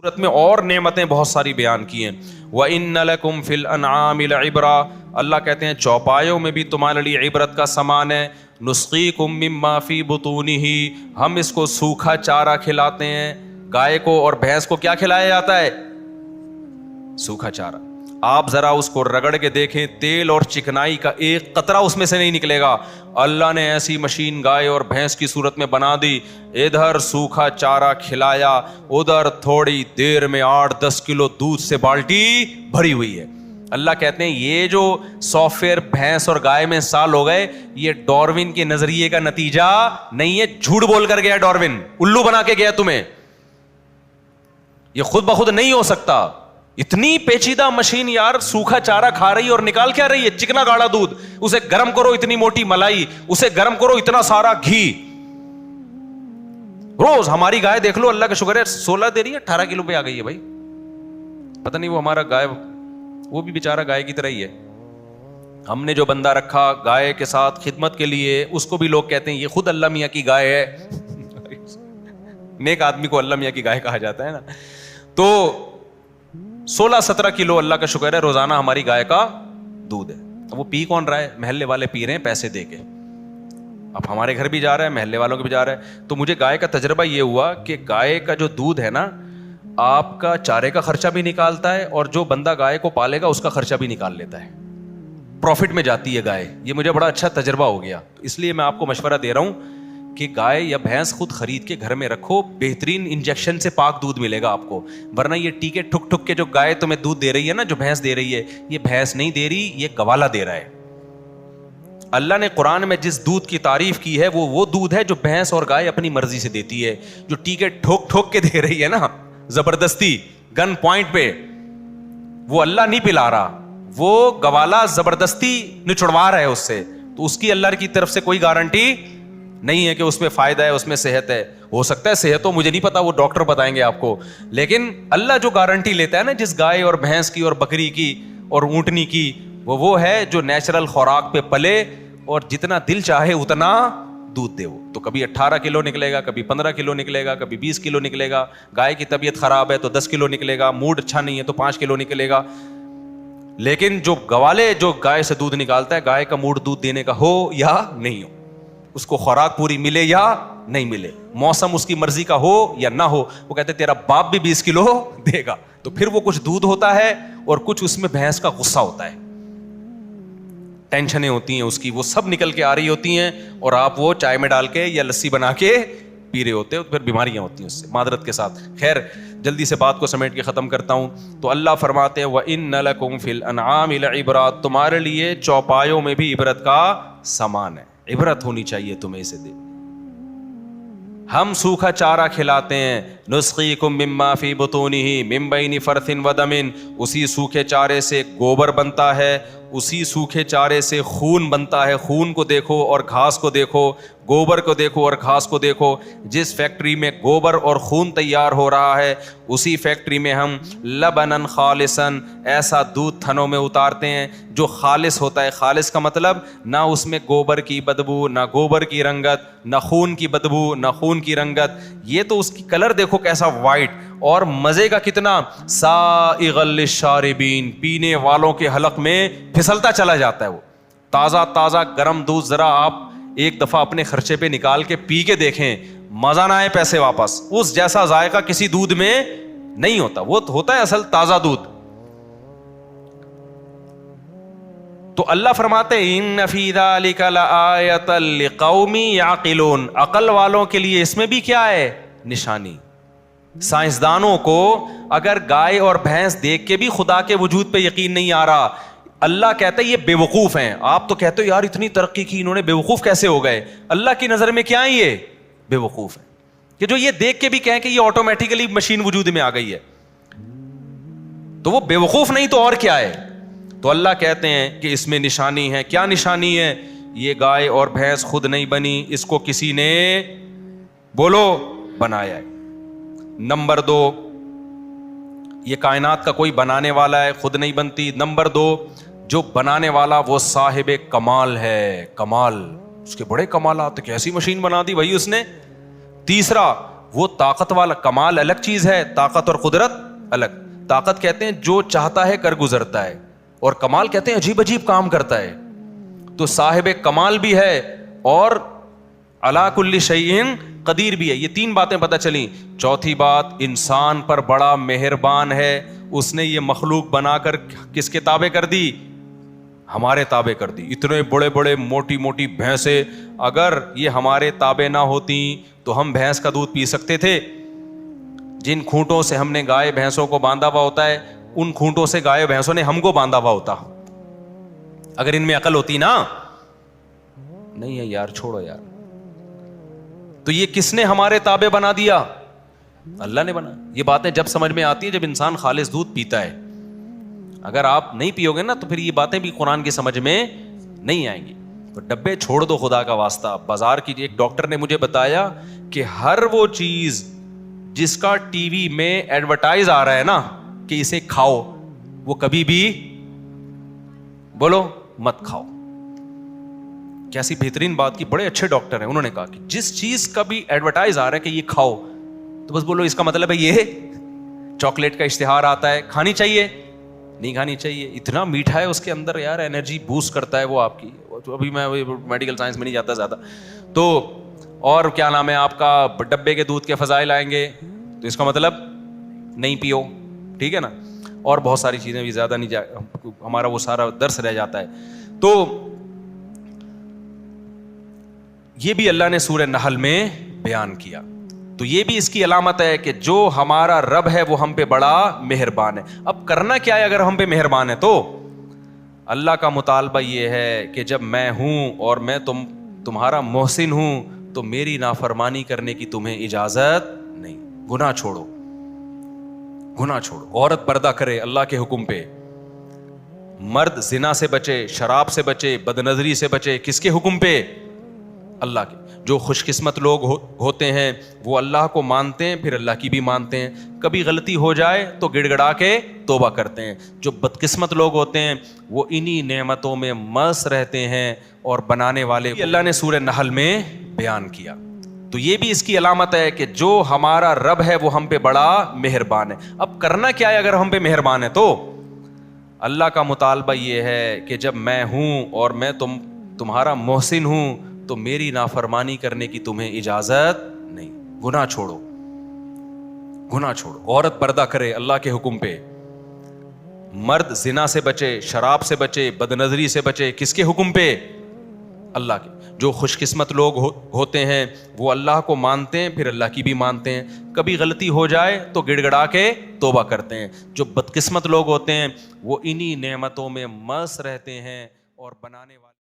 صورت میں اور نعمتیں بہت ساری بیان کی ہیں. وَإِنَّ لَكُمْ فِي الْأَنْعَامِ لَعِبْرَةً, اللہ کہتے ہیں چوپایوں میں بھی تمہارے لیے عبرت کا سامان ہے. نُسْقِيكُم مِّمَّا فِي بُطُونِهِ, ہم اس کو سوکھا چارہ کھلاتے ہیں. گائے کو اور بھینس کو کیا کھلایا جاتا ہے؟ سوکھا چارہ. آپ ذرا اس کو رگڑ کے دیکھیں, تیل اور چکنائی کا ایک قطرہ اس میں سے نہیں نکلے گا. اللہ نے ایسی مشین گائے اور بھینس کی صورت میں بنا دی, ادھر سوکھا چارہ کھلایا, ادھر تھوڑی دیر میں 8-10 کلو دودھ سے بالٹی بھری ہوئی ہے. اللہ کہتے ہیں یہ جو سافٹ ویئر بھینس اور گائے میں سال ہو گئے, یہ ڈاروین کے نظریے کا نتیجہ نہیں ہے. جھوٹ بول کر گیا ڈاروین, الو بنا کے گیا تمہیں. یہ خود بخود نہیں ہو سکتا. اتنی پیچیدہ مشین یار سوکھا چارہ کھا رہی ہے اور نکال کیا رہی ہے؟ چکنا گاڑا دودھ. اسے گرم کرو اتنی موٹی ملائی, اسے گرم کرو اتنا سارا گھی. روز ہماری گائے دیکھ لو, اللہ کا شکر ہے 16 دے رہی ہے, 18 کلو پہ آ گئی ہے بھائی. پتہ نہیں وہ ہمارا گائے, وہ بھی بیچارہ گائے کی طرح ہی ہے. ہم نے جو بندہ رکھا گائے کے ساتھ خدمت کے لیے, اس کو بھی لوگ کہتے ہیں یہ خود اللہ میاں کی گائے ہے. نیک آدمی کو اللہ میاں کی گائے کہا جاتا ہے نا. تو 16-17 کلو اللہ کا شکر ہے روزانہ ہماری گائے کا دودھ ہے. وہ پی کون رہا ہے؟ محلے والے پی رہے ہیں پیسے دے کے. اب ہمارے گھر بھی جا رہا ہے, محلے والوں کے بھی جا رہا ہے. تو مجھے گائے کا تجربہ یہ ہوا کہ گائے کا جو دودھ ہے نا, آپ کا چارے کا خرچہ بھی نکالتا ہے, اور جو بندہ گائے کو پالے گا اس کا خرچہ بھی نکال لیتا ہے. پروفٹ میں جاتی ہے گائے. یہ مجھے بڑا اچھا تجربہ ہو گیا. اس لیے میں آپ کو مشورہ دے رہا ہوں کہ گائے یا بھینس خود خرید کے گھر میں رکھو, بہترین انجیکشن سے پاک دودھ ملے گا آپ کو. ورنہ یہ ٹیکے ٹھک ٹھک کے جو گائے تمہیں دودھ دے رہی ہے نا, جو بھینس دے رہی ہے, یہ بھینس نہیں دے رہی, یہ گوالا دے رہا ہے. اللہ نے قرآن میں جس دودھ کی تعریف کی ہے وہ دودھ ہے جو بھینس اور گائے اپنی مرضی سے دیتی ہے. جو ٹیکے ٹھوک ٹھوک کے دے رہی ہے نا زبردستی گن پوائنٹ پہ, وہ اللہ نہیں پلا رہا, وہ گوالا زبردستی نچڑوا رہا ہے اس سے. تو اس کی اللہ کی طرف سے کوئی گارنٹی نہیں ہے کہ اس میں فائدہ ہے, اس میں صحت ہے. ہو سکتا ہے صحت ہو, مجھے نہیں پتا, وہ ڈاکٹر بتائیں گے آپ کو. لیکن اللہ جو گارنٹی لیتا ہے نا جس گائے اور بھینس کی اور بکری کی اور اونٹنی کی, وہ ہے جو نیچرل خوراک پہ پلے اور جتنا دل چاہے اتنا دودھ دے. وہ تو کبھی 18 کلو نکلے گا, کبھی 15 کلو نکلے گا, کبھی 20 کلو نکلے گا. گائے کی طبیعت خراب ہے تو 10 کلو نکلے گا, موڈ اچھا نہیں ہے تو 5 کلو نکلے گا. لیکن جو گوالے جو گائے سے دودھ نکالتا ہے, گائے کا موڈ دودھ دینے کا ہو یا نہیں ہو, اس کو خوراک پوری ملے یا نہیں ملے, موسم اس کی مرضی کا ہو یا نہ ہو, وہ کہتے تیرا باپ بھی 20 کلو دے گا. تو پھر وہ کچھ دودھ ہوتا ہے اور کچھ اس میں بھینس کا غصہ ہوتا ہے, ٹینشنیں ہوتی ہیں اس کی, وہ سب نکل کے آ رہی ہوتی ہیں, اور آپ وہ چائے میں ڈال کے یا لسی بنا کے پی رہے ہوتے ہیں. پھر بیماریاں ہوتی ہیں اس سے, معذرت کے ساتھ. خیر جلدی سے بات کو سمیٹ کے ختم کرتا ہوں. تو اللہ فرماتے ہیں وَإِنَّ لَكُمْ فِي الْأَنْعَامِ لَعِبْرَةً, تمہارے لیے چوپایوں میں بھی عبرت کا سامان ہے. عبرت ہونی چاہیے تمہیں اسے دے. ہم سوکھا چارہ کھلاتے ہیں. نسقیکم مما فی بطونہ من بین فرث ودم, اسی سوکھے چارے سے گوبر بنتا ہے, اسی سوکھے چارے سے خون بنتا ہے. خون کو دیکھو اور گھاس کو دیکھو, گوبر کو دیکھو اور گھاس کو دیکھو. جس فیکٹری میں گوبر اور خون تیار ہو رہا ہے, اسی فیکٹری میں ہم لبنن خالصن, ایسا دودھ تھنوں میں اتارتے ہیں جو خالص ہوتا ہے. خالص کا مطلب نہ اس میں گوبر کی بدبو, نہ گوبر کی رنگت, نہ خون کی بدبو, نہ خون کی رنگت. یہ تو اس کی کلر دیکھو کیسا وائٹ, اور مزے کا کتنا, سائغ للشاربین, پینے والوں کے حلق میں پھسلتا چلا جاتا ہے. وہ تازہ تازہ گرم دودھ ذرا آپ ایک دفعہ اپنے خرچے پہ نکال کے پی کے دیکھیں, مزہ نہ آئے پیسے واپس. اس جیسا ذائقہ کسی دودھ میں نہیں ہوتا. وہ ہوتا ہے اصل تازہ دودھ. تو اللہ فرماتے ہیں ان فی ذلک لآیۃ لقوم یعقلون, عقل والوں کے لیے اس میں بھی کیا ہے؟ نشانی. سائنسدانوں کو اگر گائے اور بھینس دیکھ کے بھی خدا کے وجود پہ یقین نہیں آ رہا, اللہ کہتا ہے یہ بے وقوف ہیں. آپ تو کہتے ہو یار اتنی ترقی کی, انہوں نے بے وقوف کیسے ہو گئے؟ اللہ کی نظر میں کیا ہے یہ بے وقوف ہے کہ جو یہ دیکھ کے بھی کہیں کہ یہ آٹومیٹیکلی مشین وجود میں آ گئی ہے, تو وہ بے وقوف نہیں تو اور کیا ہے؟ تو اللہ کہتے ہیں کہ اس میں نشانی ہے. کیا نشانی ہے؟ یہ گائے اور بھینس خود نہیں بنی, اس کو کسی نے بولو بنایا ہے. نمبر 2, یہ کائنات کا کوئی بنانے والا ہے, خود نہیں بنتی. نمبر 2, جو بنانے والا وہ صاحب کمال ہے. کمال, اس کے بڑے کمالات, کیسی مشین بنا دی بھائی اس نے. تیسرا, وہ طاقت والا کمال الگ چیز ہے, طاقت اور قدرت الگ. طاقت کہتے ہیں جو چاہتا ہے کر گزرتا ہے, اور کمال کہتے ہیں عجیب عجیب کام کرتا ہے. تو صاحب کمال بھی ہے اور علی کل شیء قدیر بھی ہے. یہ تین باتیں پتہ چلیں. چوتھی بات, انسان پر بڑا مہربان ہے, اس نے یہ مخلوق بنا کر کس کے تابع کر دی؟ ہمارے تابع کر دی. اتنے بڑے بڑے موٹی موٹی بھینسیں اگر یہ ہمارے تابع نہ ہوتی تو ہم بھینس کا دودھ پی سکتے تھے؟ جن کھونٹوں سے ہم نے گائے بھینسوں کو باندھا ہوا ہوتا ہے, ان کھونٹوں سے گائے بھینسوں نے ہم کو باندھا ہوا ہوتا. اگر ان میں عقل ہوتی نا. نہیں ہے یار, چھوڑو یار. تو یہ کس نے ہمارے تابع بنا دیا؟ اللہ نے بنا. یہ باتیں جب سمجھ میں آتی ہیں جب انسان خالص دودھ پیتا ہے. اگر آپ نہیں پیو گے نا تو پھر یہ باتیں بھی قرآن کی سمجھ میں نہیں آئیں گی. تو ڈبے چھوڑ دو خدا کا واسطہ. بازار کی ایک ڈاکٹر نے مجھے بتایا کہ ہر وہ چیز جس کا ٹی وی میں ایڈورٹائز آ رہا ہے نا کہ اسے کھاؤ, وہ کبھی بھی بولو مت کھاؤ. کیسی بہترین بات کی, بڑے اچھے ڈاکٹر ہیں. انہوں نے کہا کہ جس چیز کا بھی ایڈورٹائز آ رہا ہے کہ یہ کھاؤ تو بس بولو اس کا مطلب ہے یہ چاکلیٹ کا اشتہار آتا ہے, کھانی چاہیے, نہیں کھانی چاہیے, اتنا میٹھا ہے اس کے اندر یار, انرجی بوسٹ کرتا ہے وہ آپ کی. تو ابھی میں میڈیکل سائنس میں نہیں جاتا زیادہ. تو اور کیا نام ہے آپ کا, ڈبے کے دودھ کے فضائل آئیں گے تو اس کا مطلب نہیں پیو, ٹھیک ہے نا. اور بہت ساری چیزیں بھی زیادہ نہیں ہمارا وہ سارا درس رہ جاتا ہے. تو یہ بھی اللہ نے سورہ نحل میں بیان کیا. تو یہ بھی اس کی علامت ہے کہ جو ہمارا رب ہے وہ ہم پہ بڑا مہربان ہے. اب کرنا کیا ہے اگر ہم پہ مہربان ہے؟ تو اللہ کا مطالبہ یہ ہے کہ جب میں ہوں اور میں تمہارا محسن ہوں تو میری نافرمانی کرنے کی تمہیں اجازت نہیں. گناہ چھوڑو, گناہ چھوڑو. عورت پردہ کرے اللہ کے حکم پہ, مرد زنا سے بچے, شراب سے بچے, بد نظری سے بچے, کس کے حکم پہ؟ اللہ کے. جو خوش قسمت لوگ ہوتے ہیں وہ اللہ کو مانتے ہیں پھر اللہ کی بھی مانتے ہیں. کبھی غلطی ہو جائے تو گڑ گڑا کے توبہ کرتے ہیں. جو بدقسمت لوگ ہوتے ہیں وہ انہی نعمتوں میں مست رہتے ہیں اور بنانے والے. اللہ نے سورہ نحل میں بیان کیا. تو یہ بھی اس کی علامت ہے کہ جو ہمارا رب ہے وہ ہم پہ بڑا مہربان ہے. اب کرنا کیا ہے اگر ہم پہ مہربان ہے؟ تو اللہ کا مطالبہ یہ ہے کہ جب میں ہوں اور میں تمہارا محسن ہوں تو میری نافرمانی کرنے کی تمہیں اجازت نہیں. گناہ چھوڑو, گناہ چھوڑو. عورت پردہ کرے اللہ کے حکم پہ, مرد زنا سے بچے, شراب سے بچے, بد نظری سے بچے, کس کے حکم پہ؟ اللہ کے. جو خوش قسمت لوگ ہوتے ہیں وہ اللہ کو مانتے ہیں پھر اللہ کی بھی مانتے ہیں. کبھی غلطی ہو جائے تو گڑ گڑا کے توبہ کرتے ہیں. جو بدقسمت لوگ ہوتے ہیں وہ انہی نعمتوں میں مست رہتے ہیں اور بنانے والے